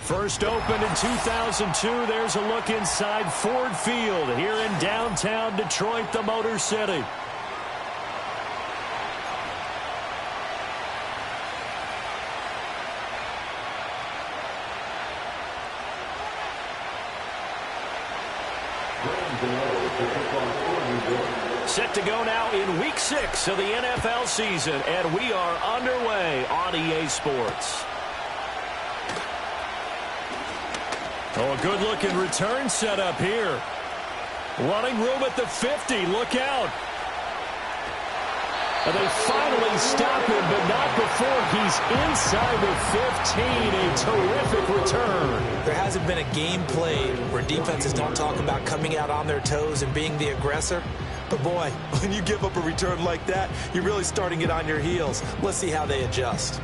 First opened in 2002. There's a look inside Ford Field here in downtown Detroit, the Motor City. Set to go now in Week 6 of the NFL season, and we are underway on EA Sports. Oh, a good-looking return setup here. Running room at the 50. Look out. And they finally stop him, but not before he's inside the 15. A terrific return. There hasn't been a game played where defenses don't talk about coming out on their toes and being the aggressor. But, boy, when you give up a return like that, you're really starting it on your heels. Let's see how they adjust.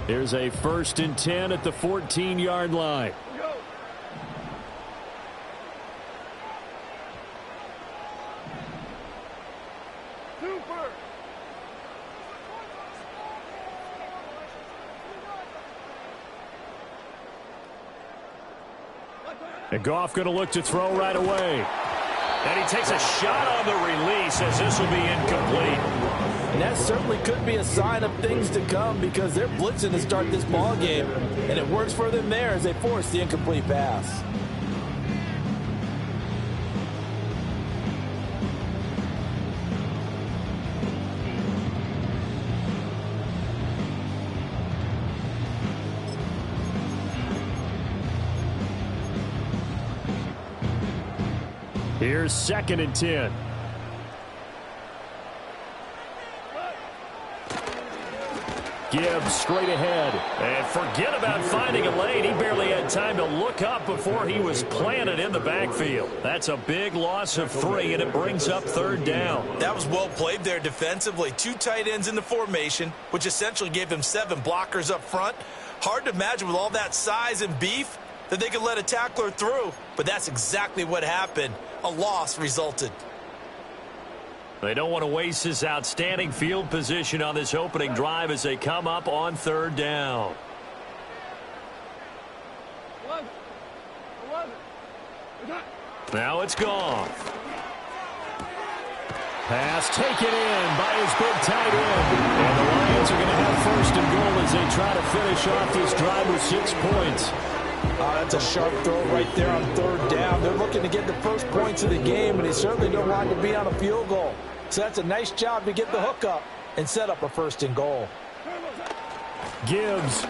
Here's a 1st and 10 at the 14-yard line. And Goff going to look to throw right away. And he takes a shot on the release as this will be incomplete. And that certainly could be a sign of things to come because they're blitzing to start this ball game. And it works for them there as they force the incomplete pass. Here's 2nd and 10. Gibbs straight ahead. And forget about finding a lane. He barely had time to look up before he was planted in the backfield. That's a big loss of 3, and it brings up 3rd down. That was well played there defensively. 2 tight ends in the formation, which essentially gave them 7 blockers up front. Hard to imagine with all that size and beef that they could let a tackler through. But that's exactly what happened. A loss resulted. They don't want to waste this outstanding field position on this opening drive as they come up on 3rd down. Now it's gone. Pass taken in by his big tight end. And the Lions are going to have 1st and goal as they try to finish off this drive with 6 points. That's a sharp throw right there on 3rd down. They're looking to get the first points of the game, and they certainly don't want to be on a field goal. So that's a nice job to get the hook up and set up a 1st and goal. Gibbs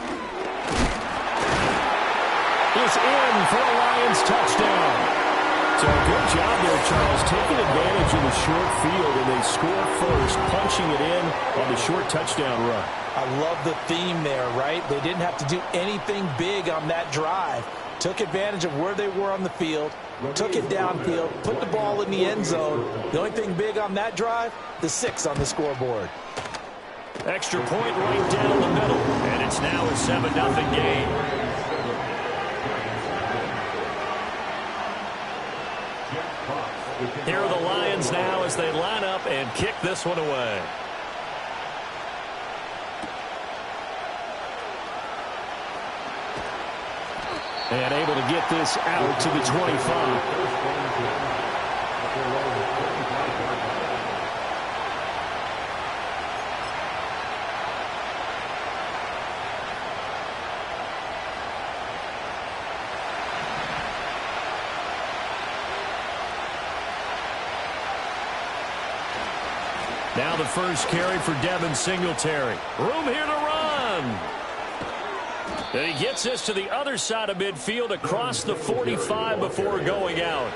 is in for a Lions touchdown. So good job there, Charles, taking advantage of the short field, and they score first, punching it in on the short touchdown run. I love the theme there, right? They didn't have to do anything big on that drive. Took advantage of where they were on the field, took it downfield, put the ball in the end zone. The only thing big on that drive, the 6 on the scoreboard. Extra point right down the middle, and it's now a 7-0 game. Here are the Lions now as they line up and kick this one away. And able to get this out to the 25. Now the first carry for Devin Singletary. Room here to run. And he gets this to the other side of midfield across the 45 before going out.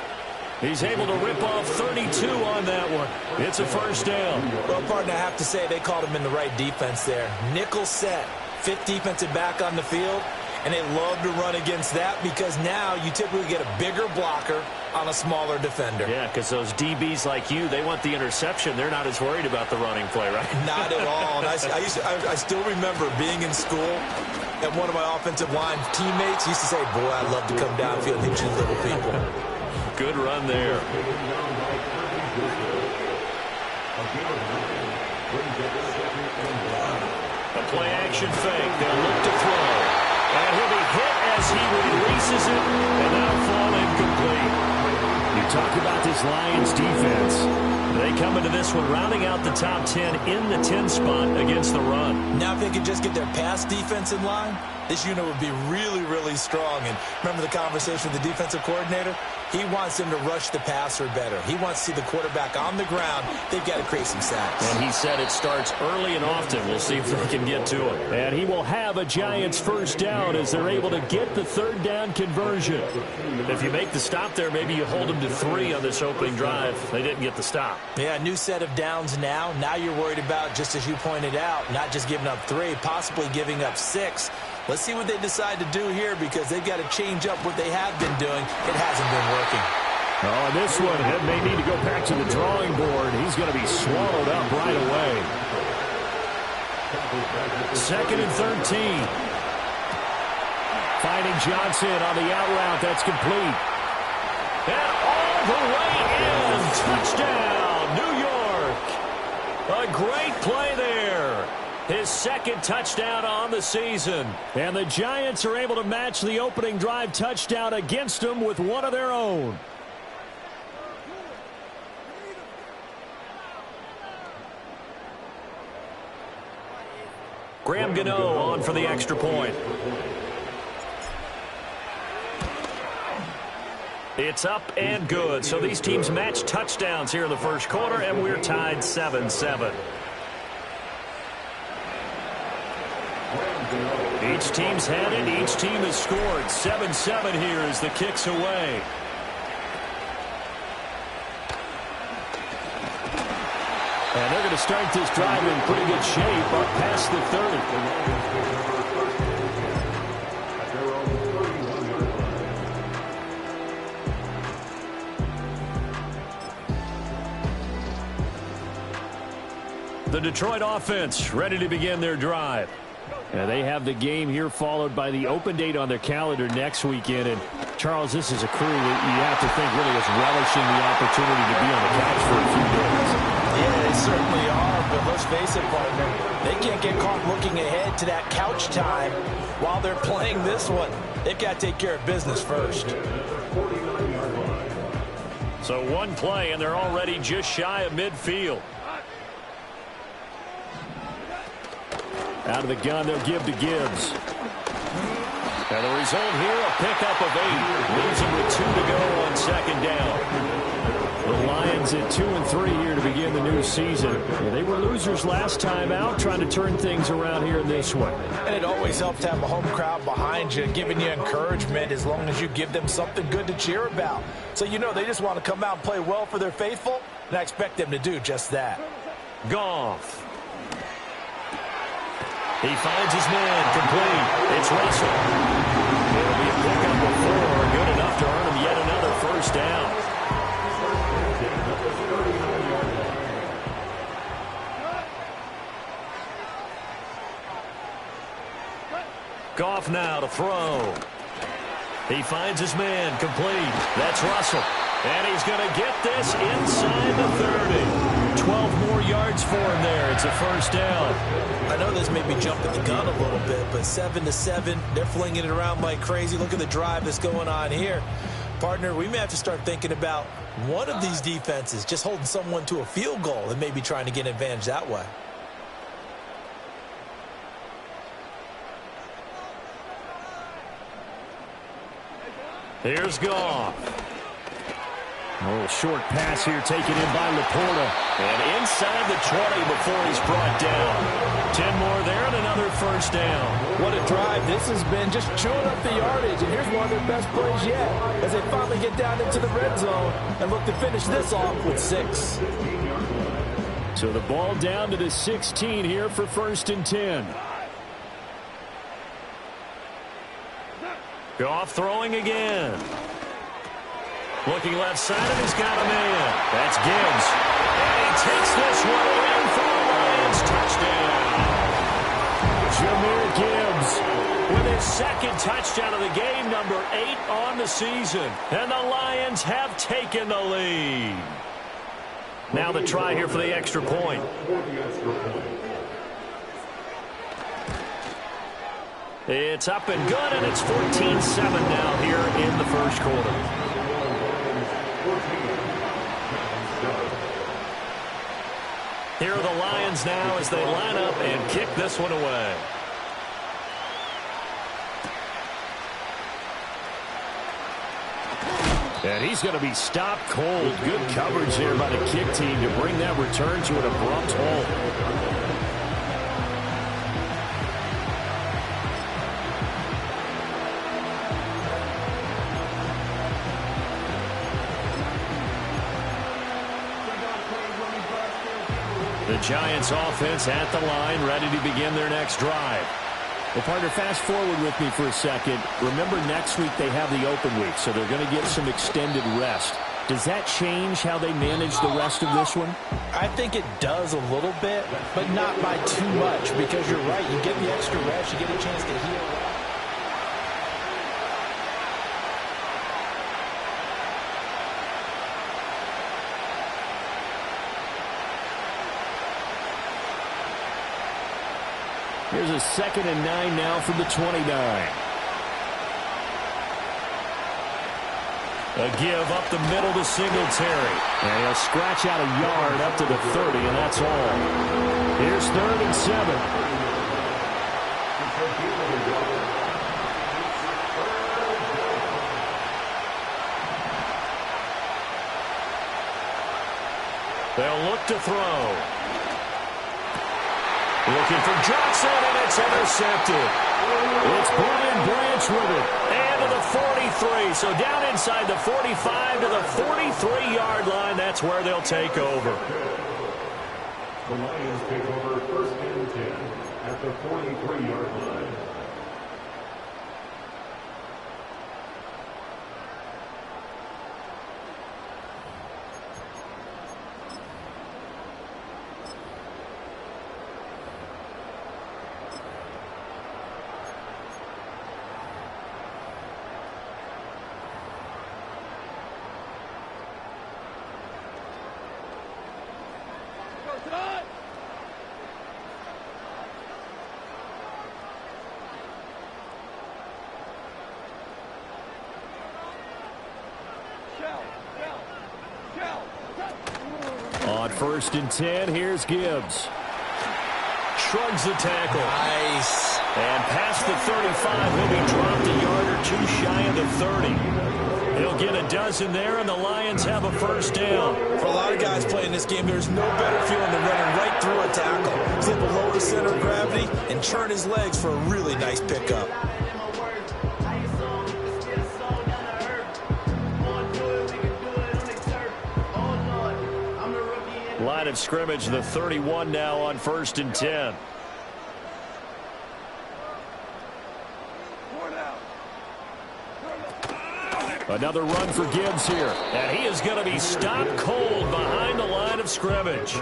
He's able to rip off 32 on that one. It's a first down. Well, partner, I have to say they called him in the right defense there. Nickel set, 5th defensive back on the field, and they love to run against that because now you typically get a bigger blocker on a smaller defender. Yeah, because those DBs like you, they want the interception. They're not as worried about the running play, right? Not at all. And I still remember being in school, and one of my offensive line teammates used to say, boy, I'd love to come downfield and hit you little people. Good run there. A play action fake. They'll look to throw. And he'll be hit as he releases it, and that'll fall incomplete. You talk about this Lions defense. They come into this one rounding out the top 10 in the 10 spot against the run. Now if they could just get their pass defense in line, this unit would be really, really strong. And remember the conversation with the defensive coordinator? He wants them to rush the passer better. He wants to see the quarterback on the ground. They've got to create some sacks. And he said it starts early and often. We'll see if they can get to it. And he will have a Giants first down as they're able to get the 3rd down conversion. If you make the stop there, maybe you hold them to 3 on this opening drive. They didn't get the stop. Yeah, new set of downs now. Now you're worried about, just as you pointed out, not just giving up 3, possibly giving up 6. Let's see what they decide to do here because they've got to change up what they have been doing. It hasn't been working. Oh, this one, it may need to go back to the drawing board. He's going to be swallowed up right away. 2nd and 13. Finding Johnson on the out route. That's complete. And all the way in. Touchdown, New York. A great play there. His 2nd touchdown on the season. And the Giants are able to match the opening drive touchdown against them with one of their own. Graham Gano on for the extra point. It's up and good. So these teams match touchdowns here in the first quarter, and we're tied 7-7. Each team's had it. Each team has scored. 7-7 here as the kick's away. And they're going to start this drive in pretty good shape up past the 30. The Detroit offense ready to begin their drive. And they have the game here followed by the open date on their calendar next weekend. And, Charles, this is a crew that you have to think really is relishing the opportunity to be on the couch for a few days. Yeah, they certainly are, but let's face it, partner, they can't get caught looking ahead to that couch time while they're playing this one. They've got to take care of business first. So one play, and they're already just shy of midfield. Out of the gun, they'll give to Gibbs. And the result here, a pickup of 8. Leaves him with 2 to go on 2nd down. The Lions at 2-3 here to begin the new season. Well, they were losers last time out, trying to turn things around here in this one. And it always helps to have a home crowd behind you, giving you encouragement as long as you give them something good to cheer about. So you know they just want to come out and play well for their faithful, and I expect them to do just that. Goff. He finds his man complete. It's Russell. It'll be a pickup of 4, good enough to earn him yet another first down. Goff now to throw. He finds his man complete. That's Russell. And he's going to get this inside the 30. 12 more yards for him there. It's a first down. I know this may be jumping the gun a little bit, but 7-7, they're flinging it around like crazy. Look at the drive that's going on here. Partner, we may have to start thinking about one of these defenses just holding someone to a field goal and maybe trying to get an advantage that way. Here's Goff. A little short pass here taken in by Laporta. And inside the 20 before he's brought down. 10 more there and another first down. What a drive this has been, just chewing up the yardage. And here's one of their best plays yet as they finally get down into the red zone and look to finish this off with 6. So the ball down to the 16 here for 1st and 10. Goff throwing again. Looking left side, and he's got a man. That's Gibbs. And he takes this one in for the Lions. Touchdown. Jahmyr Gibbs with his second touchdown of the game, number 8 on the season. And the Lions have taken the lead. Now the try here for the extra point. It's up and good, and it's 14-7 now here in the first quarter. Here are the Lions now as they line up and kick this one away. And he's going to be stopped cold. Good coverage there by the kick team to bring that return to an abrupt halt. The Giants offense at the line, ready to begin their next drive. Well, partner, fast forward with me for a second. Remember, next week they have the open week, so they're going to get some extended rest. Does that change how they manage the rest of this one? I think it does a little bit, but not by too much, because you're right. You get the extra rest, you get a chance to heal. Here's a 2nd and 9 now from the 29. A give up the middle to Singletary. And he'll scratch out a yard up to the 30, and that's all. Here's 3rd and 7. They'll look to throw. Looking for Johnson, and it's intercepted. It's Brian Branch with it. And to the 43. So down inside the 45 to the 43-yard line. That's where they'll take over. The Lions take over 1st and 10 at the 43-yard line. On 1st and 10, here's Gibbs. Shrugs the tackle. Nice. And past the 35, he'll be dropped a yard or two shy of the 30. He'll get a dozen there, and the Lions have a first down. For a lot of guys playing this game, there's no better feeling than running right through a tackle. Flip a lower center of gravity and churn his legs for a really nice pickup. Line of scrimmage, the 31 now on 1st and 10. Another run for Gibbs here. And he is going to be stopped cold behind the line of scrimmage.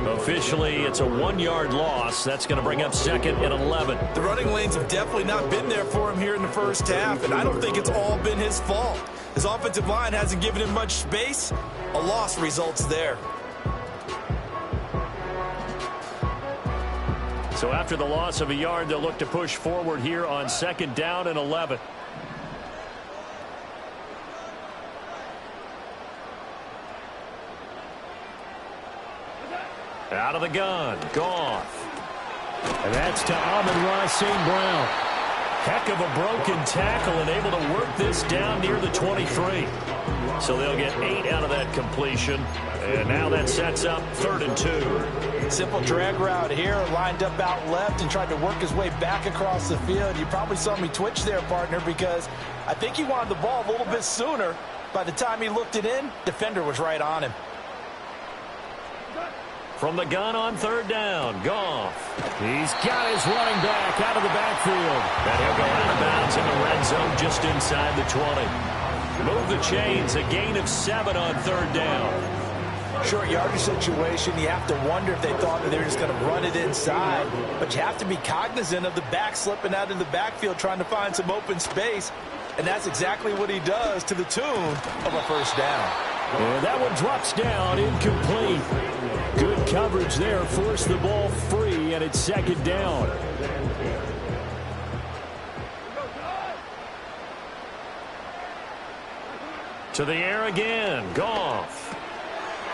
Officially, it's a 1-yard loss. That's going to bring up 2nd and 11. The running lanes have definitely not been there for him here in the first half, and I don't think it's all been his fault. His offensive line hasn't given him much space. A loss results there. So after the loss of a yard, they'll look to push forward here on 2nd down and 11. Out of the gun, Goff. And that's to Amon-Ra St. Brown. Heck of a broken tackle and able to work this down near the 23. So they'll get 8 out of that completion. And now that sets up 3rd and 2. Simple drag route here, lined up out left and tried to work his way back across the field. You probably saw me twitch there, partner, because I think he wanted the ball a little bit sooner. By the time he looked it in, defender was right on him. From the gun on 3rd down, Goff. He's got his running back out of the backfield. And he'll go out of bounds in the red zone just inside the 20. Move the chains, a gain of 7 on 3rd down. Short yardage situation, you have to wonder if they thought that they were just going to run it inside. But you have to be cognizant of the back slipping out of the backfield trying to find some open space. And that's exactly what he does to the tune of a first down. And that one drops down, incomplete. Good coverage there, forced the ball free, and it's 2nd down. To the air again, Goff.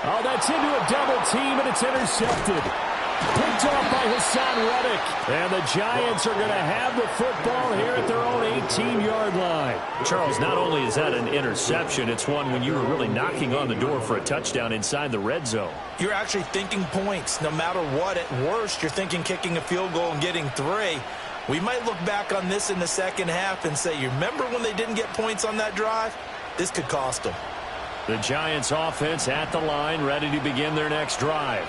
Oh, that's into a double team, and it's intercepted. Picked off by Hassan Reddick. And the Giants are going to have the football here at their own 18-yard line. Charles, not only is that an interception, it's one when you were really knocking on the door for a touchdown inside the red zone. You're actually thinking points. No matter what, at worst, you're thinking kicking a field goal and getting 3. We might look back on this in the second half and say, you remember when they didn't get points on that drive? This could cost them. The Giants offense at the line, ready to begin their next drive.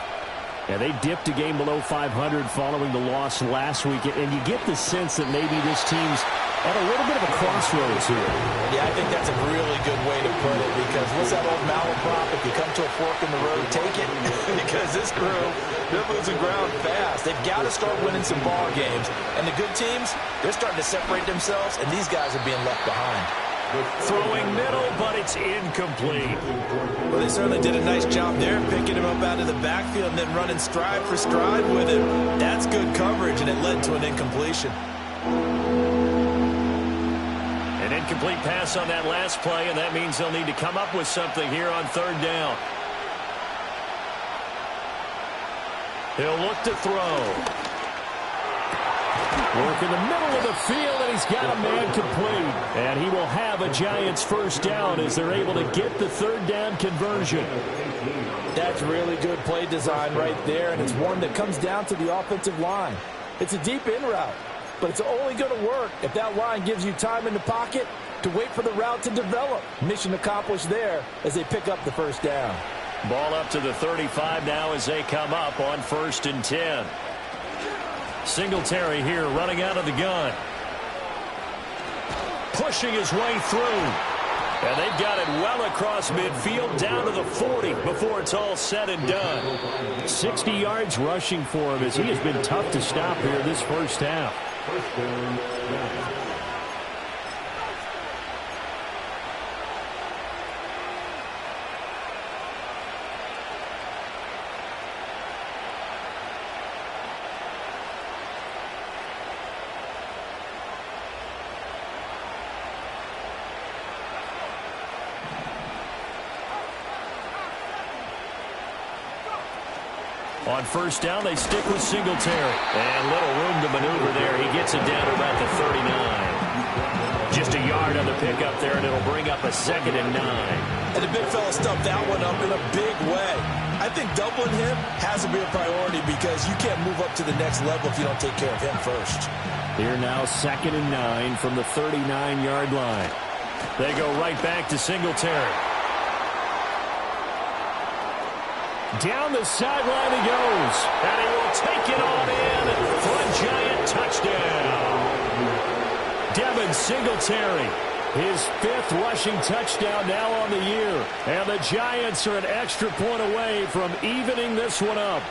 Yeah, they dipped a game below 500 following the loss last week, and you get the sense that maybe this team's at a little bit of a crossroads here. Yeah, I think that's a really good way to put it, because what's that old malaprop? If you come to a fork in the road, take it. Because this crew, they're losing ground fast. They've got to start winning some ball games. And the good teams, they're starting to separate themselves, and these guys are being left behind. Throwing middle, but it's incomplete. Well, they certainly did a nice job there, picking him up out of the backfield and then running stride for stride with him. That's good coverage, and it led to an incompletion. An incomplete pass on that last play, and that means they'll need to come up with something here on 3rd down. He'll look to throw. Work in the middle of the field, and he's got a man complete. And he will have a Giants first down as they're able to get the 3rd down conversion. That's really good play design right there, and it's one that comes down to the offensive line. It's a deep in route, but it's only going to work if that line gives you time in the pocket to wait for the route to develop. Mission accomplished there as they pick up the first down. Ball up to the 35 now as they come up on 1st and 10. Singletary here running out of the gun. Pushing his way through. And they've got it well across midfield down to the 40 before it's all said and done. 60 yards rushing for him as he has been tough to stop here this first half. On 1st down, they stick with Singletary. And little room to maneuver there. He gets it down to about the 39. Just a yard on the pickup there, and it'll bring up a 2nd and 9. And the big fella stuffed that one up in a big way. I think doubling him has to be a priority because you can't move up to the next level if you don't take care of him first. Here now 2nd and 9 from the 39-yard line. They go right back to Singletary. Down the sideline he goes, and he will take it on in for a giant touchdown. Devin Singletary, his 5th rushing touchdown now on the year, and the Giants are an extra point away from evening this one up.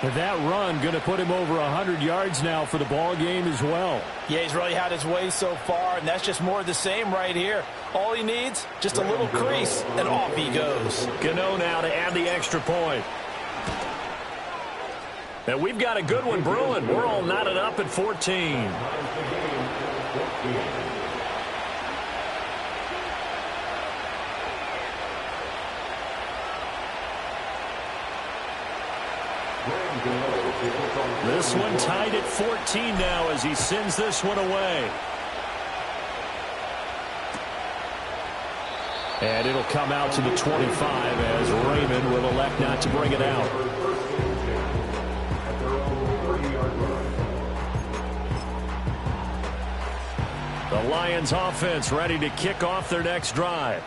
And that run going to put him over 100 yards now for the ball game as well. Yeah, he's really had his way so far, and that's just more of the same right here. All he needs, just a little crease, and off he goes. Gano now to add the extra point. And we've got a good one brewing. We're all knotted up at 14. This one tied at 14 now as he sends this one away. And it'll come out to the 25 as Raymond will elect not to bring it out. The Lions offense ready to kick off their next drive.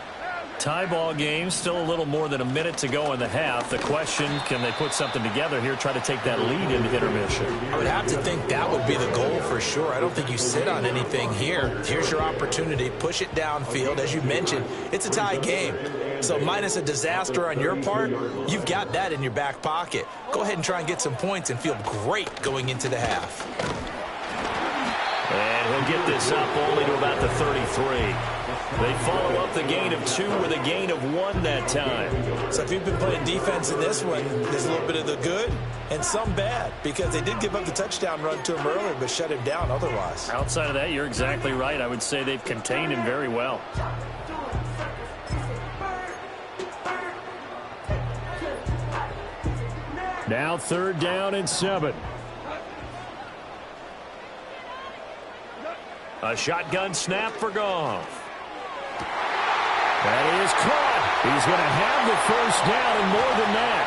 Tie ball game, still a little more than a minute to go in the half. The question, can they put something together here, try to take that lead into intermission? I would have to think that would be the goal for sure. I don't think you sit on anything here. Here's your opportunity. Push it downfield. As you mentioned, it's a tie game. So minus a disaster on your part, you've got that in your back pocket. Go ahead and try and get some points and feel great going into the half. And he'll get this up only to about the 33. They follow up the gain of 2 with a gain of 1 that time. So if you've been playing defense in this one, there's a little bit of the good and some bad because they did give up the touchdown run to him earlier but shut him down otherwise. Outside of that, you're exactly right. I would say they've contained him very well. Now 3rd down and 7. A shotgun snap for Goff. That is caught. He's going to have the 1st down and more than that.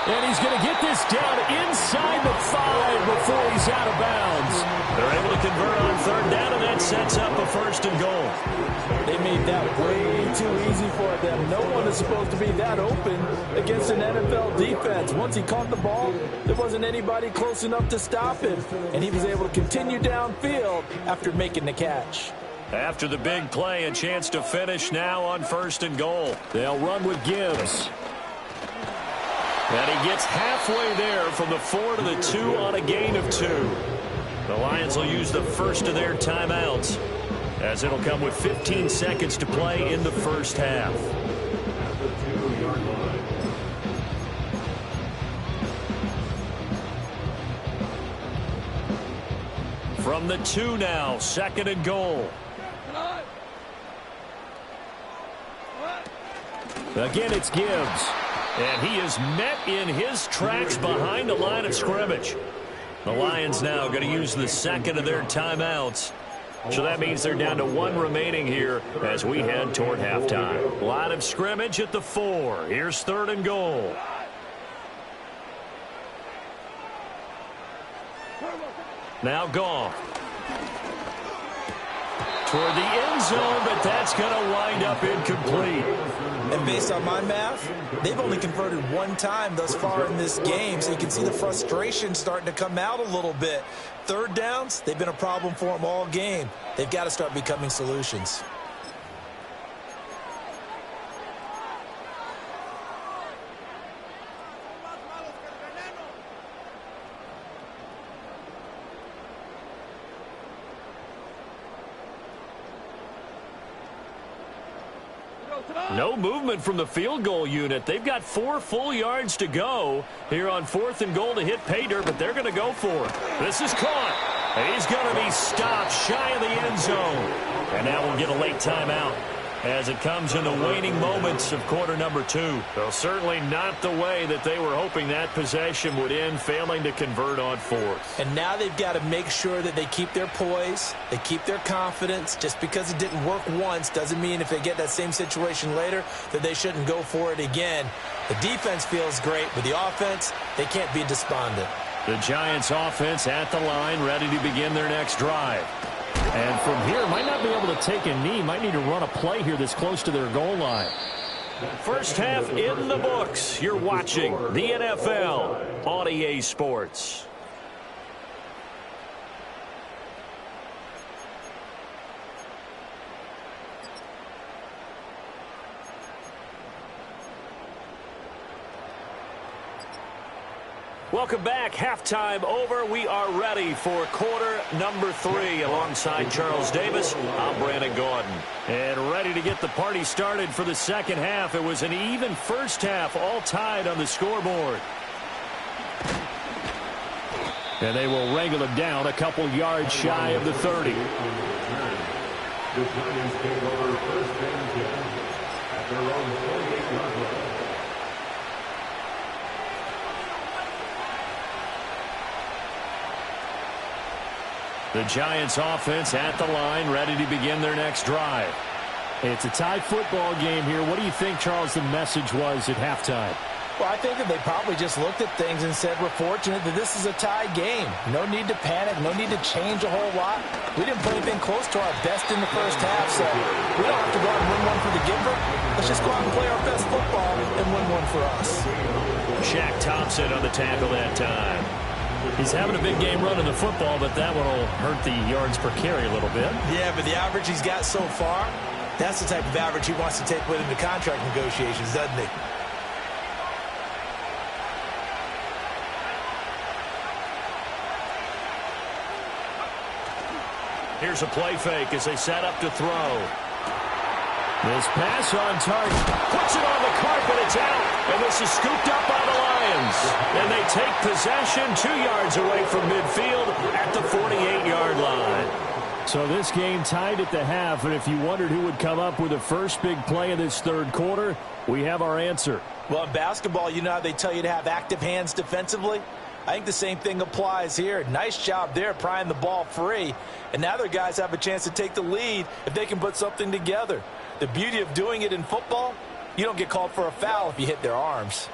And he's going to get this down inside the 5 before he's out of bounds. They're able to convert on 3rd down, and that sets up a 1st and goal. They made that way too easy for them. No one is supposed to be that open against an NFL defense. Once he caught the ball, there wasn't anybody close enough to stop him. And he was able to continue downfield after making the catch. After the big play, a chance to finish now on 1st and goal. They'll run with Gibbs. And he gets halfway there from the 4 to the 2 on a gain of 2. The Lions will use the first of their timeouts, as it'll come with 15 seconds to play in the 1st half. From the 2 now, 2nd and goal. Again, it's Gibbs. And he is met in his tracks behind the line of scrimmage. The Lions now going to use the 2nd of their timeouts. So that means they're down to 1 remaining here as we head toward halftime. Line of scrimmage at the 4. Here's 3rd and goal. Now Goff. Toward the end zone, but that's going to wind up incomplete. And based on my math, they've only converted 1 time thus far in this game, so you can see the frustration starting to come out a little bit. 3rd downs, they've been a problem for them all game. They've got to start becoming solutions. No movement from the field goal unit. They've got 4 full yards to go here on 4th and goal to hit pay dirt, but they're going to go for it. This is caught. And he's going to be stopped shy of the end zone. And now we'll get a late timeout as it comes in the waning moments of quarter number 2. Well, certainly not the way that they were hoping that possession would end, failing to convert on fourth. And now they've got to make sure that they keep their poise, they keep their confidence. Just because it didn't work once doesn't mean if they get that same situation later that they shouldn't go for it again. The defense feels great, but the offense, they can't be despondent. The Giants offense at the line, ready to begin their next drive. And from here, might not be able to take a knee, might need to run a play here this close to their goal line. First half in the books. You're watching the NFL on EA Sports. Welcome back. Halftime over. We are ready for quarter number 3. Alongside Charles Davis, I'm Brandon Gordon. And ready to get the party started for the second half. It was an even first half, all tied on the scoreboard. And they will wrangle it down a couple yards shy of the 30. The Giants take over first and 10 at their own 28-yard line. The Giants offense at the line, ready to begin their next drive. It's a tie football game here. What do you think, Charles, the message was at halftime? Well, I think that they probably just looked at things and said, we're fortunate that this is a tie game. No need to panic, no need to change a whole lot. We didn't play anything close to our best in the first half, so we don't have to go out and win one for the giver. Let's just go out and play our best football and win one for us. Shaq Thompson on the tackle that time. He's having a big game running the football, but that one will hurt the yards per carry a little bit. Yeah, but the average he's got so far, that's the type of average he wants to take with him to contract negotiations, doesn't he? Here's a play fake as they set up to throw. This pass on target. Puts it on the carpet. It's out. And this is scooped up by the Lions. And they take possession 2 yards away from midfield at the 48-yard line. So this game tied at the half. And if you wondered who would come up with the first big play of this third quarter, we have our answer. Well, in basketball, you know how they tell you to have active hands defensively? I think the same thing applies here. Nice job there prying the ball free. And now their guys have a chance to take the lead if they can put something together. The beauty of doing it in football, you don't get called for a foul if you hit their arms.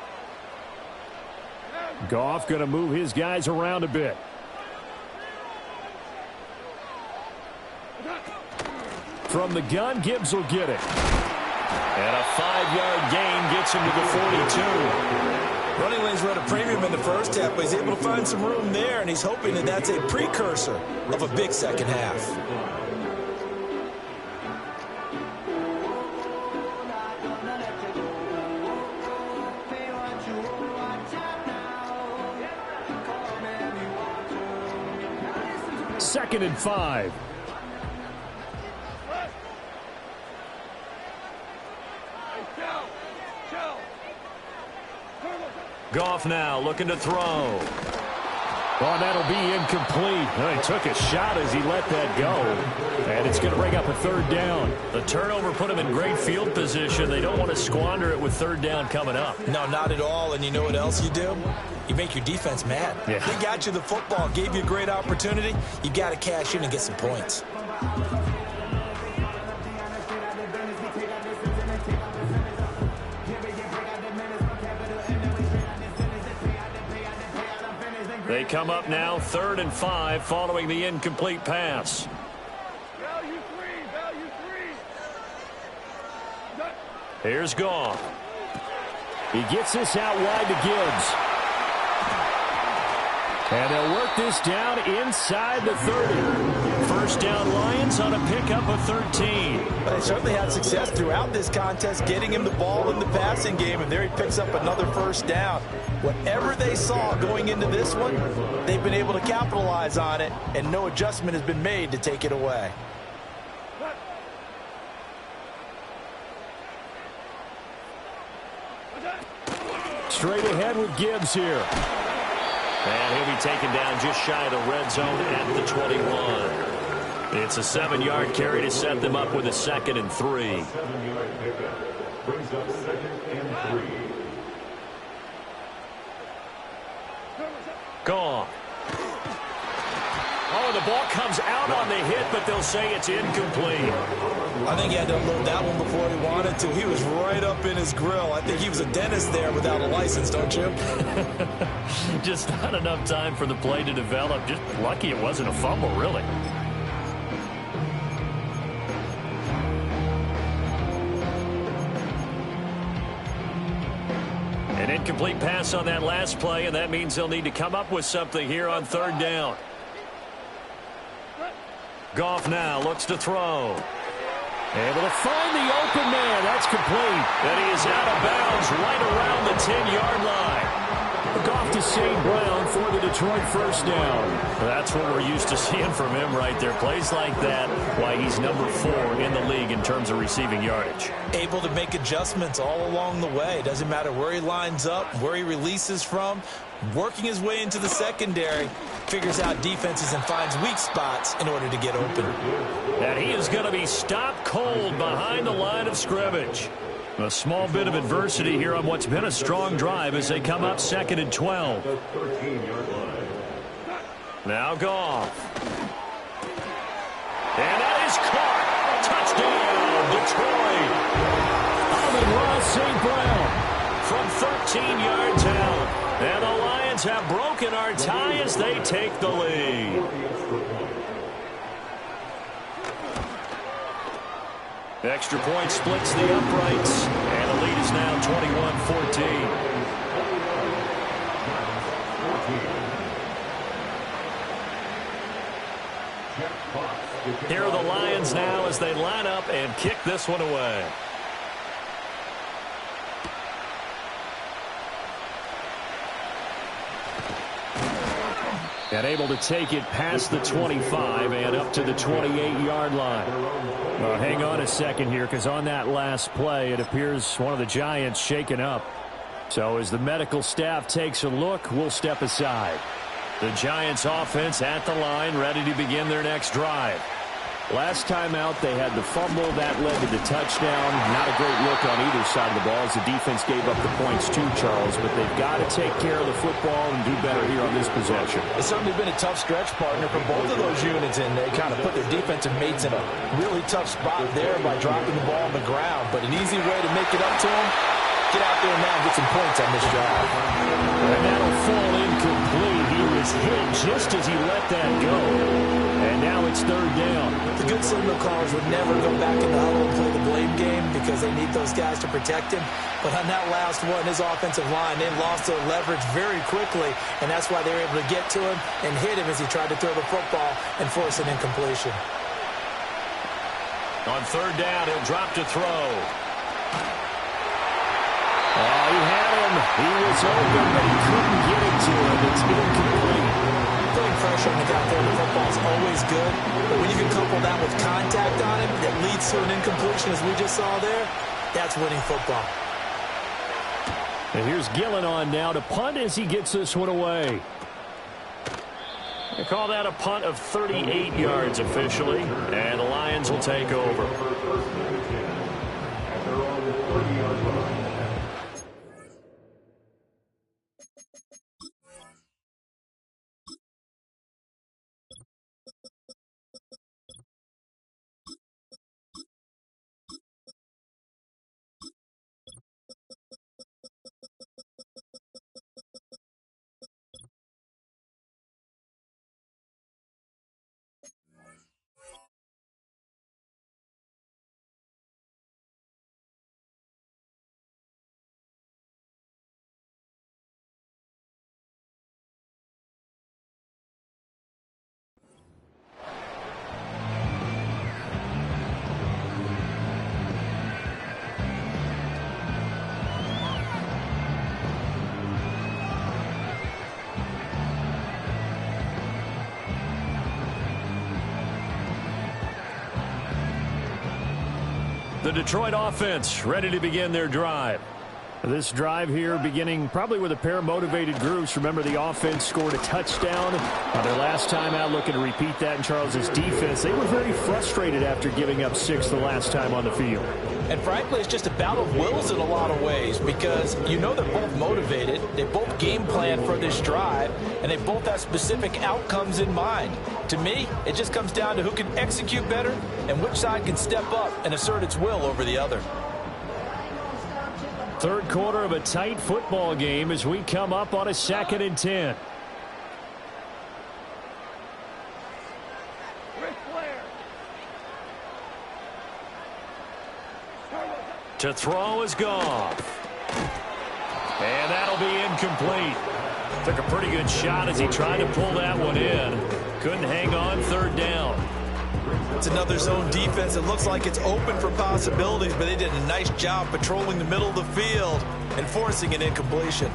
Goff going to move his guys around a bit. From the gun, Gibbs will get it. And a 5-yard gain gets him to the 42. Running lanes were at a premium in the first half, but he's able to find some room there, and he's hoping that that's a precursor of a big second half. Second and 5. Goff now looking to throw. Oh, that'll be incomplete. He took a shot as he let that go. And it's going to bring up a third down. The turnover put him in great field position. They don't want to squander it with third down coming up. No, not at all. And you know what else you do? You make your defense mad. Yeah. They got you the football, gave you a great opportunity. You got to cash in and get some points. They come up now, 3rd and 5, following the incomplete pass. Value three. Here's Goff. He gets this out wide to Gibbs. And they'll work this down inside the 30. First down Lions on a pickup of 13. But they certainly had success throughout this contest, getting him the ball in the passing game, and there he picks up another first down. Whatever they saw going into this one, they've been able to capitalize on it, and no adjustment has been made to take it away. Straight ahead with Gibbs here. And he'll be taken down just shy of the red zone at the 21. It's a 7-yard carry to set them up with a 2nd and 3. 7-yard pickup brings up 2nd and 3. Gone. Oh, the ball comes out on the hit, but they'll say it's incomplete. I think he had to unload that one before he wanted to. He was right up in his grill. I think he was a dentist there without a license, don't you? Just not enough time for the play to develop. Just lucky it wasn't a fumble, really. An incomplete pass on that last play, and that means they'll need to come up with something here on 3rd down. Goff now looks to throw. Able to find the open man. That's complete. And he is out of bounds right around the 10-yard line. Goff to St. Brown for the Detroit first down. That's what we're used to seeing from him right there. Plays like that, why he's number 4 in the league in terms of receiving yardage. Able to make adjustments all along the way. Doesn't matter where he lines up, where he releases from. Working his way into the secondary, figures out defenses and finds weak spots in order to get open. And he is going to be stopped cold behind the line of scrimmage. A small bit of adversity here on what's been a strong drive as they come up 2nd and 12. Now Goff. And that is caught. Touchdown, Detroit. Amon-Ra St. Brown from 13 yards out. And the Lions have broken our tie as they take the lead. Extra point splits the uprights, and the lead is now 21-14. Here are the Lions now as they line up and kick this one away. And able to take it past the 25 and up to the 28-yard line. Well, hang on a second here, because on that last play, it appears one of the Giants shaken up. So as the medical staff takes a look, we'll step aside. The Giants offense at the line, ready to begin their next drive. Last time out, they had the fumble. That led to the touchdown. Not a great look on either side of the ball as the defense gave up the points too, Charles. But they've got to take care of the football and do better here on this possession. It's certainly been a tough stretch, partner, for both of those units, and they kind of put their defensive mates in a really tough spot there by dropping the ball on the ground. But an easy way to make it up to them, get out there now and get some points on this drive. And that'll fall incomplete. He was hit just as he let that go. And now it's 3rd down. The good signal callers would never go back in the huddle and play the blame game because they need those guys to protect him. But on that last one, his offensive line, they lost their leverage very quickly, and that's why they were able to get to him and hit him as he tried to throw the football and force an incompletion. On 3rd down, he'll drop to throw. Oh, he had him. He was open, but he couldn't get it to him. It's incomplete. Putting pressure on the guy throwing the football is always good, but when you can couple that with contact on him that leads to an incompletion, as we just saw there, that's winning football. And here's Gillen on now to punt as he gets this one away. They call that a punt of 38 yards officially, and the Lions will take over. The Detroit offense ready to begin their drive. This drive here beginning probably with a pair of motivated groups. Remember, the offense scored a touchdown on their last time out, looking to repeat that in Charles's defense. They were very frustrated after giving up 6 the last time on the field. And frankly, it's just a battle of wills in a lot of ways because you know they're both motivated. They both game plan for this drive, and they both have specific outcomes in mind. To me, it just comes down to who can execute better and which side can step up and assert its will over the other. Third quarter of a tight football game as we come up on a 2nd and 10. To throw is Goff. And that'll be incomplete. Took a pretty good shot as he tried to pull that one in. Couldn't hang on 3rd down. It's another zone defense. It looks like it's open for possibilities, but they did a nice job patrolling the middle of the field and forcing an incompletion.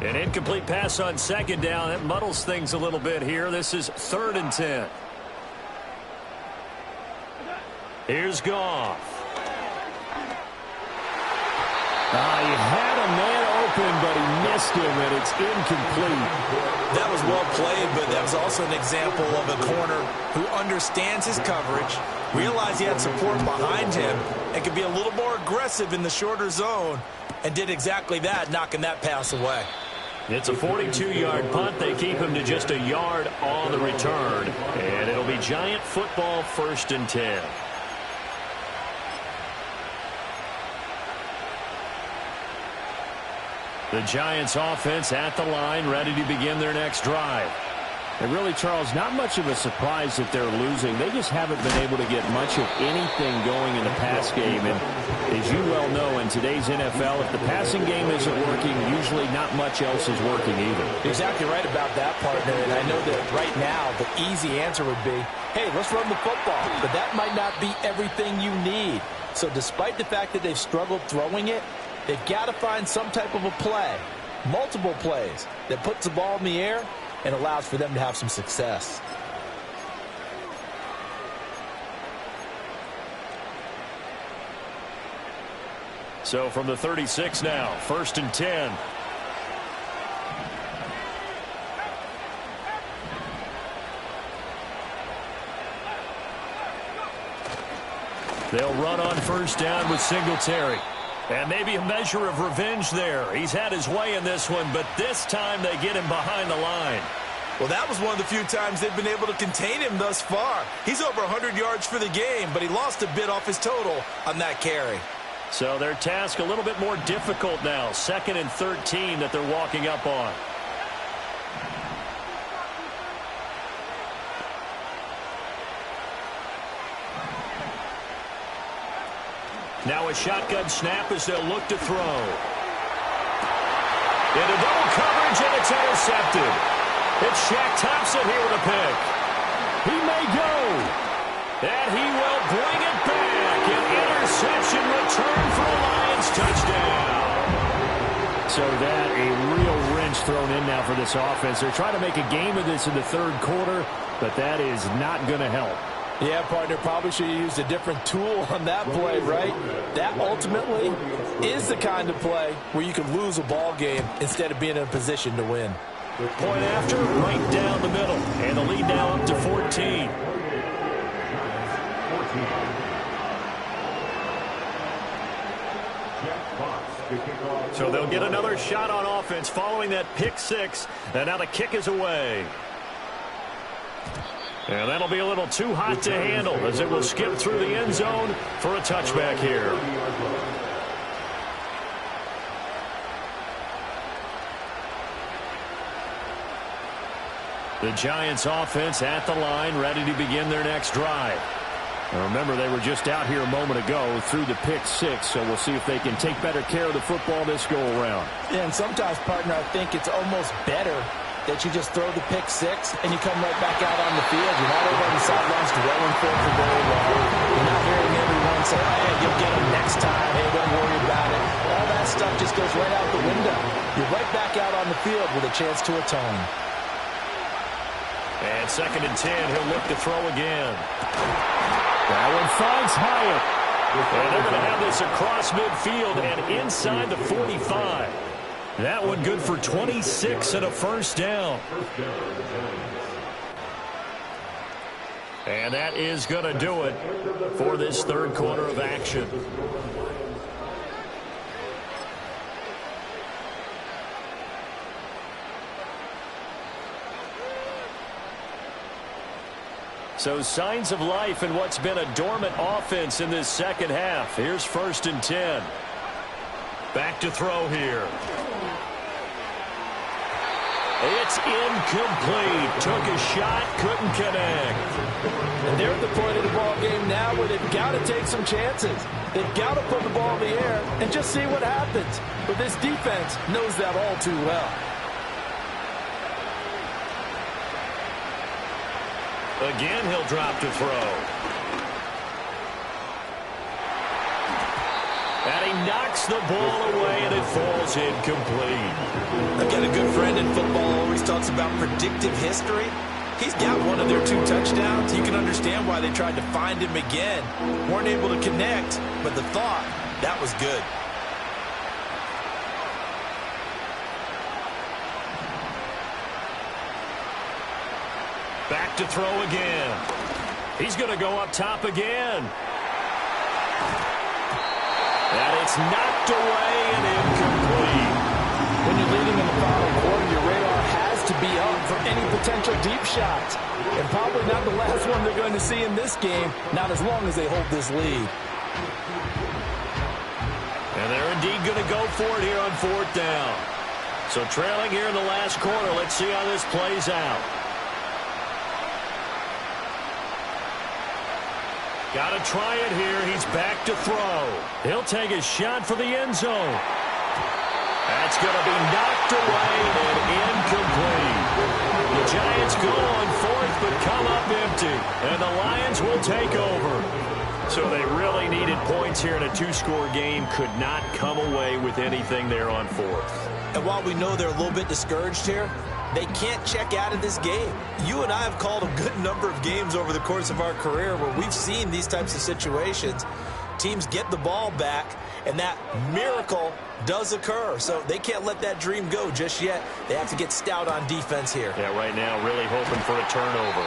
An incomplete pass on 2nd down. That muddles things a little bit here. This is 3rd and 10. Here's Goff. He had a man open, but he missed him, and it's incomplete. That was well played, but that was also an example of a corner who understands his coverage, realized he had support behind him, and could be a little more aggressive in the shorter zone, and did exactly that, knocking that pass away. It's a 42-yard punt. They keep him to just a yard on the return, and it'll be Giant football, 1st and 10. The Giants offense at the line, ready to begin their next drive. And really, Charles, not much of a surprise that they're losing. They just haven't been able to get much of anything going in the pass game. And as you well know, in today's NFL, if the passing game isn't working, usually not much else is working either. Exactly right about that, partner. And I know that right now the easy answer would be, hey, let's run the football. But that might not be everything you need. So despite the fact that they've struggled throwing it, they've got to find some type of a play, multiple plays, that puts the ball in the air and allows for them to have some success. So from the 36 now, 1st and 10. They'll run on 1st down with Singletary. And maybe a measure of revenge there. He's had his way in this one, but this time they get him behind the line. Well, that was one of the few times they've been able to contain him thus far. He's over 100 yards for the game, but he lost a bit off his total on that carry. So their task a little bit more difficult now. 2nd and 13 that they're walking up on. Now a shotgun snap as they'll look to throw. Into double coverage, and it's intercepted. It's Shaq Thompson here with a pick. He may go. And he will bring it back. An interception return for a Lions touchdown. So that a real wrench thrown in now for this offense. They're trying to make a game of this in the 3rd quarter, but that is not going to help. Yeah, partner, probably should have used a different tool on that play, right? That ultimately is the kind of play where you can lose a ball game instead of being in a position to win. Point after, right down the middle. And the lead now up to 14. So they'll get another shot on offense following that pick 6. And now the kick is away. And that'll be a little too hot to handle as it will skip through the end zone for a touchback here. The Giants offense at the line, ready to begin their next drive. Now remember, they were just out here a moment ago through the pick 6, so we'll see if they can take better care of the football this go around. Yeah, and sometimes, partner, I think it's almost better that you just throw the pick 6 and you come right back out on the field. You're not over on the sidelines dwelling for it for very long. You're not hearing everyone say, hey, you'll get them next time. Hey, don't worry about it. All that stuff just goes right out the window. You're right back out on the field with a chance to atone. And 2nd and 10, he'll look to throw again. That one finds Hyatt. And they're going to have this across midfield and inside the 45. That one good for 26 and a first down. And that is going to do it for this third quarter of action. So signs of life in what's been a dormant offense in this second half. Here's 1st and 10. Back to throw here. It's incomplete. Took a shot, couldn't connect. And they're at the point of the ball game now where they've got to take some chances. They've got to put the ball in the air and just see what happens. But this defense knows that all too well. Again, he'll drop to throw. And he knocks the ball away, and it falls incomplete. Again, a good friend in football always talks about predictive history. He's got one of their 2 touchdowns. You can understand why they tried to find him again. Weren't able to connect, but the thought, that was good. Back to throw again. He's going to go up top again. And it's knocked away and incomplete. When you're leading in the final quarter, your radar has to be up for any potential deep shots. And probably not the last one they're going to see in this game, not as long as they hold this lead. And they're indeed going to go for it here on 4th down. So trailing here in the last quarter, let's see how this plays out. Got to try it here. He's back to throw. He'll take a shot for the end zone. That's going to be knocked away and incomplete. The Giants go on 4th but come up empty. And the Lions will take over. So they really needed points here in a 2-score game. Could not come away with anything there on 4th. And while we know they're a little bit discouraged here, they can't check out of this game. You and I have called a good number of games over the course of our career where we've seen these types of situations. Teams get the ball back, and that miracle does occur. So they can't let that dream go just yet. They have to get stout on defense here. Yeah, right now really hoping for a turnover.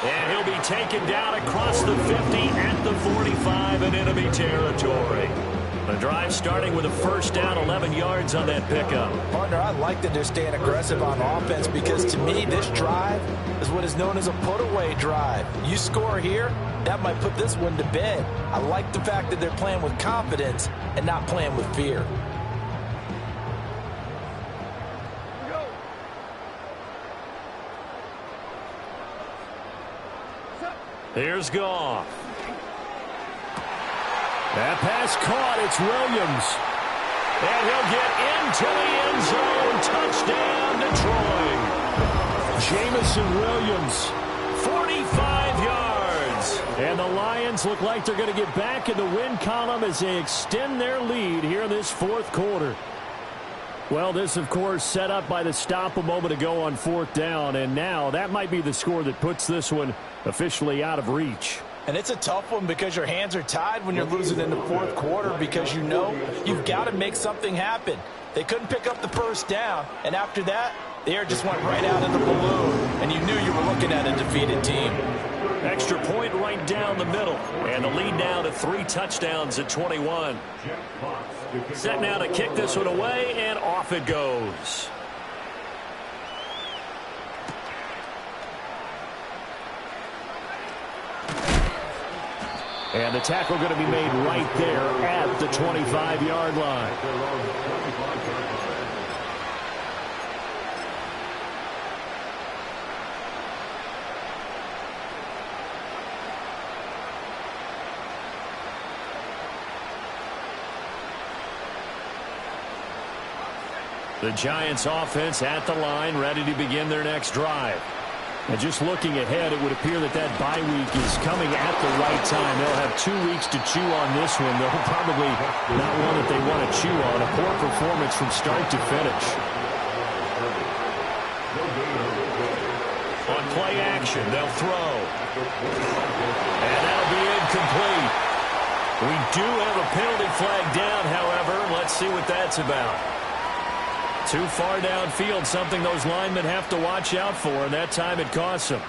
And he'll be taken down across the 50 at the 45 in enemy territory. The drive starting with a first down, 11 yards on that pickup. Partner, I like that they're staying aggressive on offense because to me, this drive is what is known as a put-away drive. You score here, that might put this one to bed. I like the fact that they're playing with confidence and not playing with fear. Here's Goff. That pass caught. It's Williams. And he'll get into the end zone. Touchdown, Detroit. Jamison Williams, 45 yards. And the Lions look like they're going to get back in the win column as they extend their lead here in this 4th quarter. Well, this, of course, set up by the stop a moment ago on 4th down. And now that might be the score that puts this one officially out of reach. And it's a tough one because your hands are tied when you're losing in the 4th quarter because you know you've got to make something happen. They couldn't pick up the first down, and after that, the air just went right out of the balloon, and you knew you were looking at a defeated team. Extra point right down the middle, and the lead now to 3 touchdowns at 21. Set now to kick this one away, and off it goes. And the tackle going to be made right there at the 25-yard line. The Giants offense at the line, ready to begin their next drive. And just looking ahead, it would appear that that bye week is coming at the right time. They'll have 2 weeks to chew on this one. They'll probably not one that they want to chew on. A poor performance from start to finish. On play action. action. They'll throw. And that'll be incomplete. We do have a penalty flag down, however. Let's see what that's about. Too far downfield, something those linemen have to watch out for, and that time it costs them.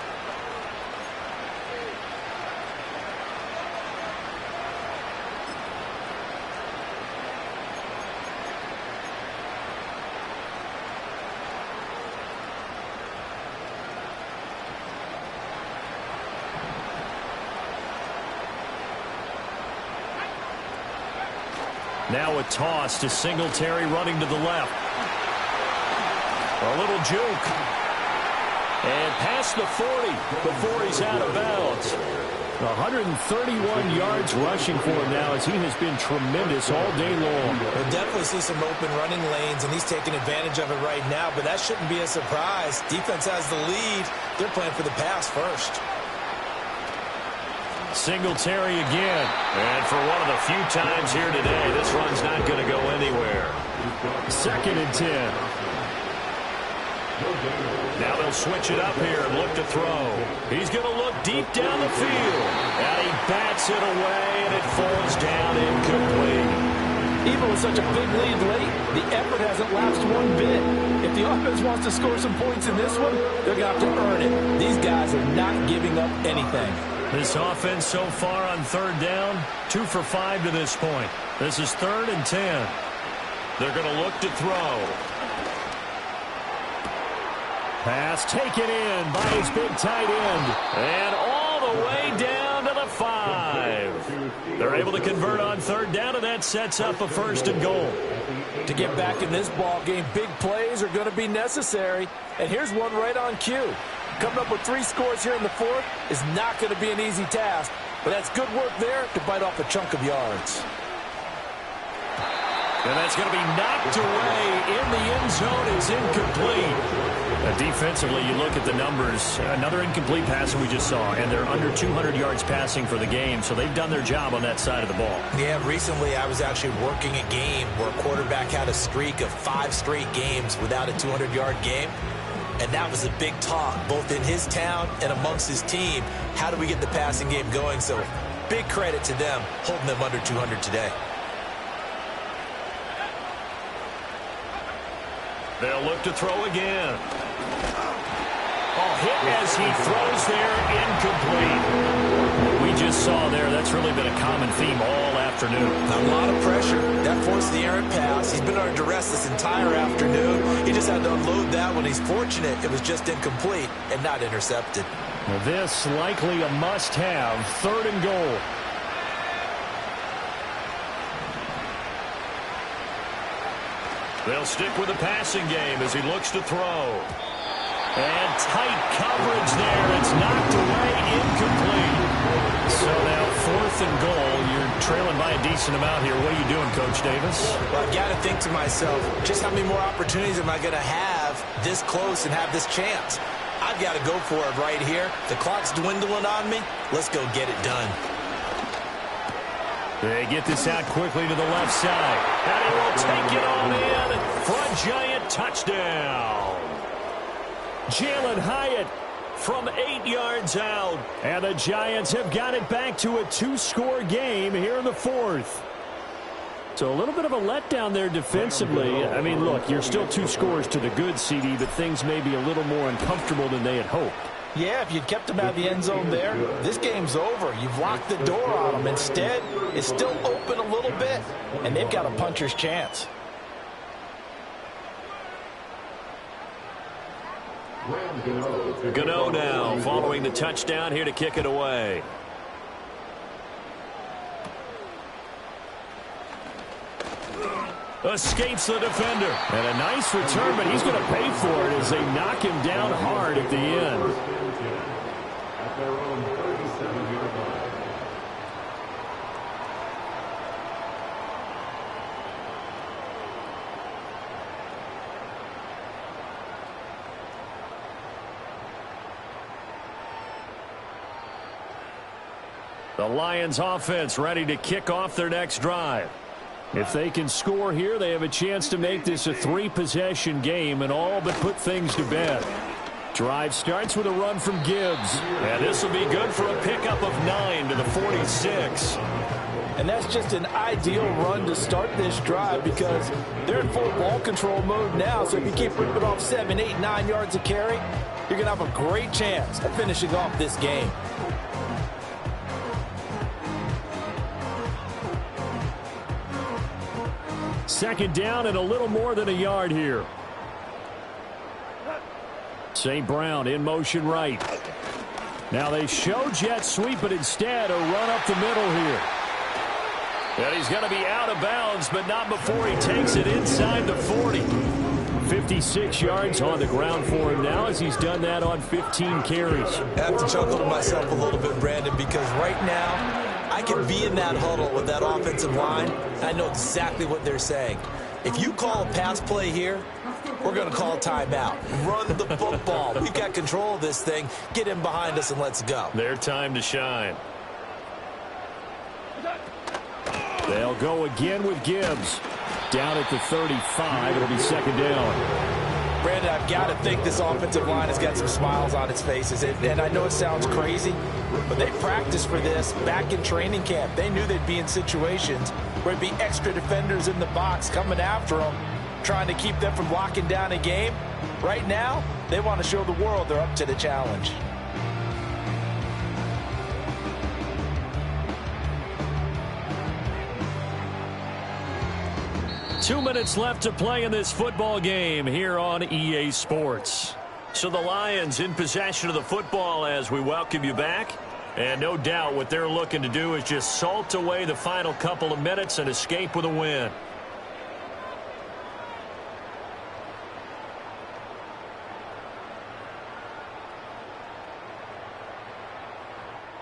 Now a toss to Singletary running to the left. A little juke. And past the 40 before he's out of bounds. 131 yards rushing for him now as he has been tremendous all day long. We'll definitely see some open running lanes, and he's taking advantage of it right now, but that shouldn't be a surprise. Defense has the lead. They're playing for the pass first. Singletary again. And for one of the few times here today, this run's not going to go anywhere. 2nd and 10. Now they'll switch it up here and look to throw. He's going to look deep down the field. And he bats it away, and it falls down incomplete. Even with such a big lead late, the effort hasn't lapsed one bit. If the offense wants to score some points in this one, they're going to have to earn it. These guys are not giving up anything. This offense so far on 3rd down, 2 for 5 to this point. This is 3rd and 10. They're going to look to throw. Pass taken in by his big tight end. And all the way down to the 5. They're able to convert on 3rd down, and that sets up a 1st and goal. To get back in this ball game, big plays are going to be necessary. And here's one right on cue. Coming up with 3 scores here in the 4th is not going to be an easy task, but that's good work there to bite off a chunk of yards. And that's going to be knocked away in the end zone. It's incomplete. Defensively, you look at the numbers. Another incomplete pass that we just saw, and they're under 200 yards passing for the game, so they've done their job on that side of the ball. Yeah, recently I was actually working a game where a quarterback had a streak of 5 straight games without a 200-yard game. And that was a big talk, both in his town and amongst his team. How do we get the passing game going? So big credit to them, holding them under 200 today. They'll look to throw again. Hit as he throws there, incomplete. What we just saw there, that's really been a common theme all afternoon. A lot of pressure. That forced the errant pass. He's been under duress this entire afternoon. He just had to unload that one. He's fortunate it was just incomplete and not intercepted. Well, this likely a must-have, 3rd and goal. They'll stick with the passing game as he looks to throw. And tight coverage there. It's knocked away, incomplete. So now 4th and goal. You're trailing by a decent amount here. What are you doing, Coach Davis? Well, I've got to think to myself, just how many more opportunities am I going to have this close and have this chance? I've got to go for it right here. The clock's dwindling on me. Let's go get it done. They get this out quickly to the left side. And he will take it on in for a giant touchdown. Jalen Hyatt from 8 yards out. And the Giants have got it back to a 2-score game here in the 4th. So a little bit of a letdown there defensively. I mean, look, you're still 2 scores to the good, CD, but things may be a little more uncomfortable than they had hoped. Yeah, if you'd kept them out of the end zone there, this game's over. You've locked the door on them. Instead, it's still open a little bit, and they've got a puncher's chance. Gano now following the touchdown here to kick it away. Escapes the defender. And a nice return, but he's going to pay for it as they knock him down hard at the end. At their own 37-yard line. The Lions offense ready to kick off their next drive. If they can score here, they have a chance to make this a 3-possession game and all but put things to bed. Drive starts with a run from Gibbs. And this will be good for a pickup of 9 to the 46. And that's just an ideal run to start this drive because they're in full ball control mode now. So if you keep ripping off 7, 8, 9 yards of carry, you're going to have a great chance of finishing off this game. Second down and a little more than a yard here. St. Brown in motion right. Now they show jet sweep, but instead a run up the middle here. And he's going to be out of bounds, but not before he takes it inside the 40. 56 yards on the ground for him now as he's done that on 15 carries. I have to chuckle to myself a little bit, Brandon, because right now I can be in that huddle with that offensive line. I know exactly what they're saying. If you call a pass play here, we're going to call a timeout. Run the football. We've got control of this thing. Get in behind us and let's go. Their time to shine. They'll go again with Gibbs. Down at the 35. It'll be second down. Brandon, I've got to think this offensive line has got some smiles on its faces. And I know it sounds crazy, but they practiced for this back in training camp. They knew they'd be in situations where it'd be extra defenders in the box coming after them, trying to keep them from locking down a game. Right now, they want to show the world they're up to the challenge. Two minutes left to play in this football game here on EA Sports. So the Lions in possession of the football as we welcome you back. And no doubt what they're looking to do is just salt away the final couple of minutes and escape with a win.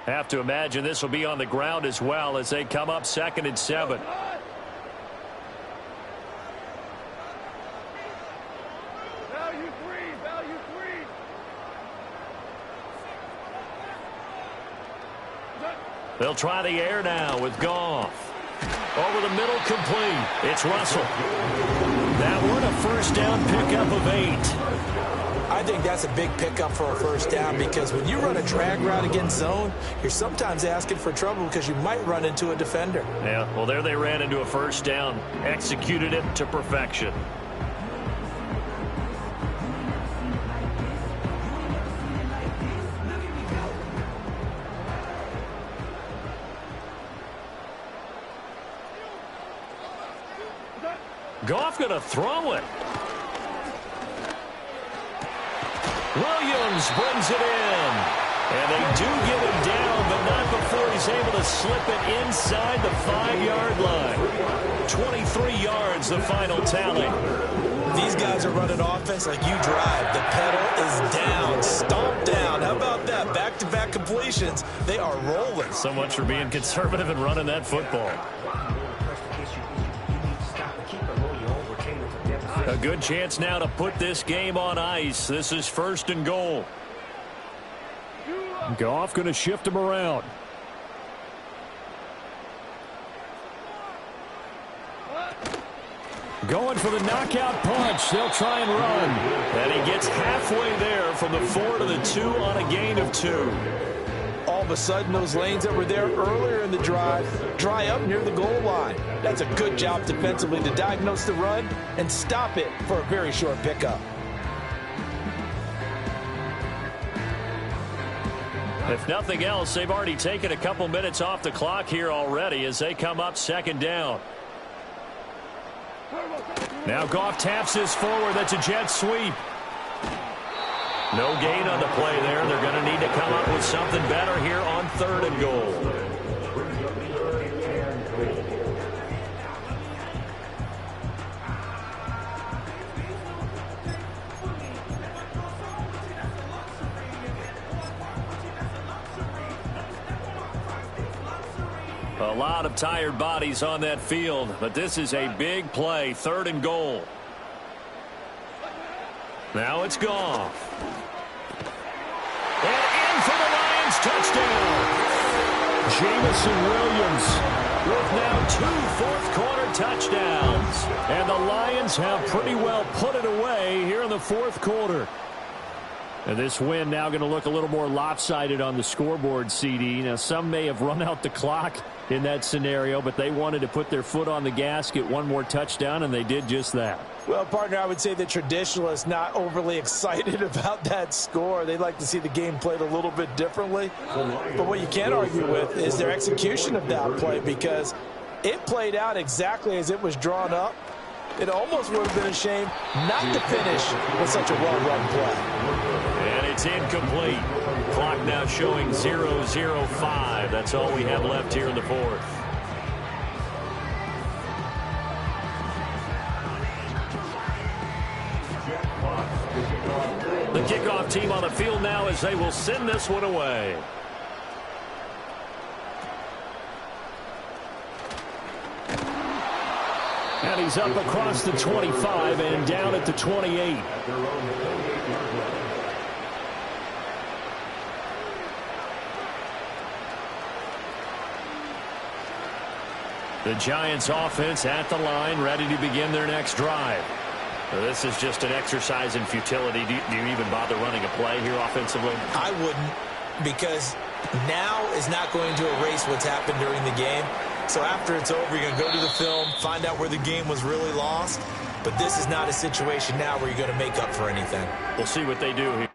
Have to imagine this will be on the ground as well as they come up 2nd and 7. They'll try the air now with Goff. Over the middle, complete. It's Russell. That one a first down pickup of 8. I think that's a big pickup for a first down because when you run a drag route against zone, you're sometimes asking for trouble because you might run into a defender. Yeah, well, there they ran into a first down. Executed it to perfection. Goff going to throw it. Williams brings it in. And they do get him down, but not before he's able to slip it inside the 5-yard line. 23 yards, the final tally. These guys are running offense like you drive. The pedal is down, stomp down. How about that? Back-to-back completions. They are rolling. So much for being conservative and running that football. A good chance now to put this game on ice. This is 1st and goal. Goff going to shift him around. Going for the knockout punch. They'll try and run. And he gets halfway there from the 4 to the 2 on a gain of 2. All of a sudden, those lanes that were there earlier in the drive dry up near the goal line. That's a good job defensively to diagnose the run and stop it for a very short pickup. If nothing else, they've already taken a couple minutes off the clock here already as they come up 2nd down. Now Goff taps this forward. That's a jet sweep. No gain on the play there. They're going to need to come up with something better here on 3rd and goal. A lot of tired bodies on that field, but this is a big play. 3rd and goal. Now it's Goff. And in for the Lions touchdown. Jamison Williams with now 2 fourth-quarter touchdowns. And the Lions have pretty well put it away here in the 4th quarter. And this win now going to look a little more lopsided on the scoreboard, CD. Now, some may have run out the clock in that scenario, but they wanted to put their foot on the gas, get one more touchdown, and they did just that. Well, partner, I would say the traditionalists not overly excited about that score. They'd like to see the game played a little bit differently. But what you can't argue with is their execution of that play, because it played out exactly as it was drawn up. It almost would have been a shame not to finish with such a well-run play. And it's incomplete. Clock now showing 0:05. That's all we have left here in the fourth. The kickoff team on the field now as they will send this one away. And he's up across the 25 and down at the 28. The Giants offense at the line, ready to begin their next drive. So this is just an exercise in futility. Do you even bother running a play here offensively? I wouldn't, because now is not going to erase what's happened during the game. So after it's over, you're going to go to the film, find out where the game was really lost. But this is not a situation now where you're going to make up for anything. We'll see what they do here.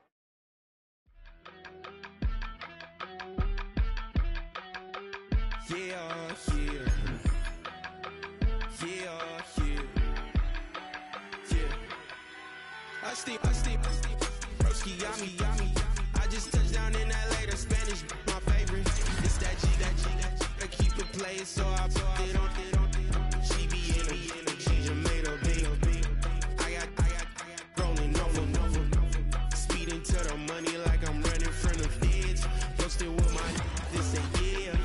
I just touched down in LA, the Spanish, my favorite. It's that G, I keep it playing, so I put it on. She be in a she just made a big. I got rolling over. Speeding to the money like I'm running from the feds. Posted with my this say yeah.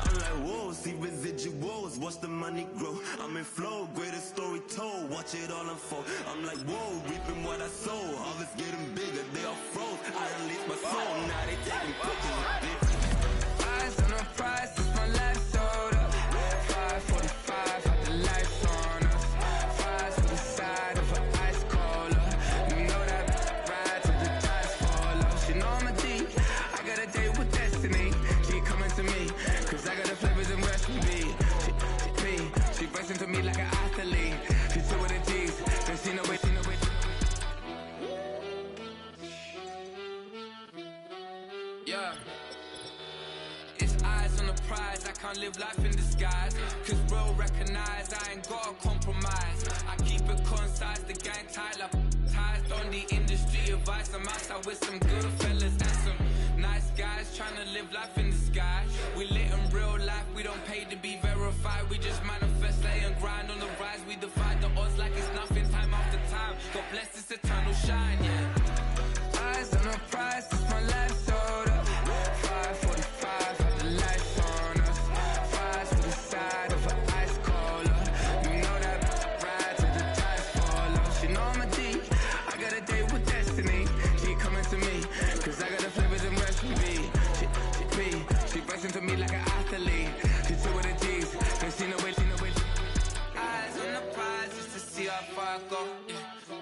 I'm like, whoa, see residuals, watch the money grow. I'm in flow, greatest story told, watch it all unfold. I'm like, whoa, reaping what I sow, harvest getting bigger, they all froze. I release my soul, now they taking pictures of it. Eyes on the prize, it's my life sold up. 5:45, had the lights on us. Fries to the side of an ice cola. You know that ride till the tires fall off. She know I'm a D, I got a date with destiny. She coming to me, cause I got the flavors and recipe. She pressing to me like an athlete. She two with the G's, then she know it. Yeah. It's eyes on the prize, I can't live life in disguise. Cause bro recognize I ain't gotta compromise. I keep it concise, the gang tight like ties on the industry advice. I'm outside with some good fellas and some nice guys trying to live life in the sky. We lit in real life, we don't pay to be verified. We just manifest, lay and grind on the rise. We defy the odds like it's nothing, time after time. God bless this eternal shine, yeah. Eyes on the prize, it's my life sold up. 5:45, had the lights on us. Fries to the side of an ice cola. You know that ride till the tires fall off. She know I'm a D, I got a date with destiny. She coming to me, cause I got the flavors and recipe. She pressing to me like an athlete. She two with the G's, then she know it. Eyes on the prize just to see how far I go. Yeah.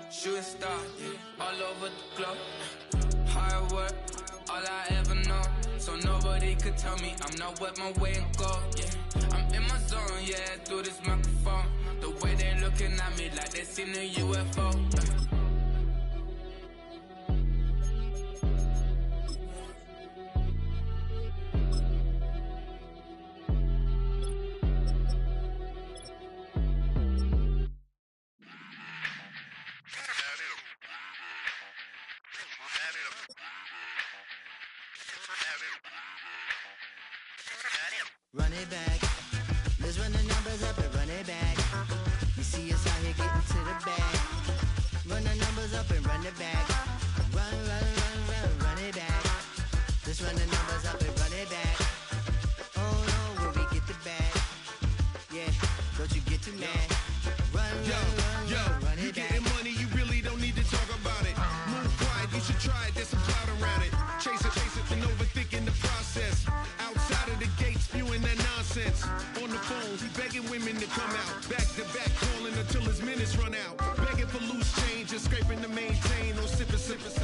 Shooting star, yeah. All over the globe. Hard work, all I ever know. So nobody could tell me I'm not wet my way and go. Yeah, I'm in my zone, yeah, through this microphone. The way they looking at me like they seen a UFO. Run it back. Let's run the numbers up and run it back. You see us out here getting to the bag. Super